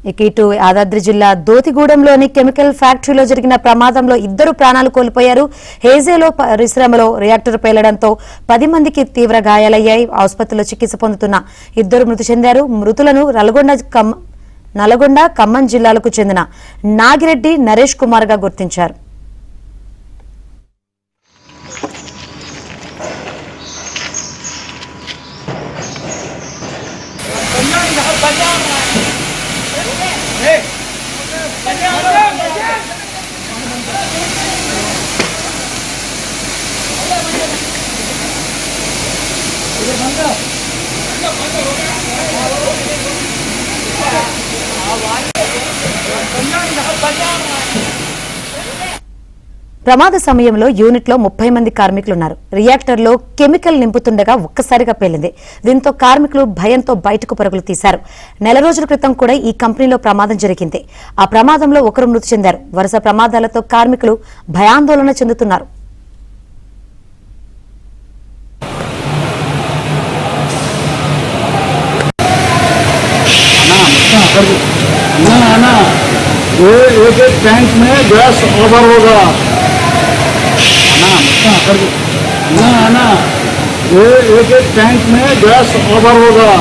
ఇక ఇటు యాదాద్రి జిల్లా దోతిగూడెంలోని కెమికల్ ఫ్యాక్టరీలో జరిగిన ప్రమాదంలో 2 ప్రాణాలు కోల్పోయారు. హేజేలో పరిశ్రమలో రియాక్టర్ పేలడంతో 10 మందికి తీవ్ర గాయాలయ్యాయి. ఆసుపత్రిలో చికిత్స పొందుతున్న 2 మృతి చెందారు. మృతులను నల్గొండ, ఖమ్మం జిల్లాలకు చెందిన నాగిరెడ్డి, నరేష్ కుమార్ గా గుర్తించారు. ప్రమాద సమయంలో యూనిట్లో 30 మంది కార్మికులున్నారు. రియాక్టర్లో కెమికల్ నింపుతుండగా ఒక్కసారిగా పేలింది. దీంతో కార్మికులు భయంతో బయటకు పరుగులు తీశారు. నెల రోజుల క్రితం కూడా ఈ కంపెనీలో ప్రమాదం జరిగింది. ఆ ప్రమాదంలో 1 మృతి చెందారు. వరుస ప్రమాదాలతో కార్మికులు భయాందోళన చెందుతున్నారు. एक टैंक में गैस ओवर होगा ना, ये एक टैंक में गैस ओवर होगा।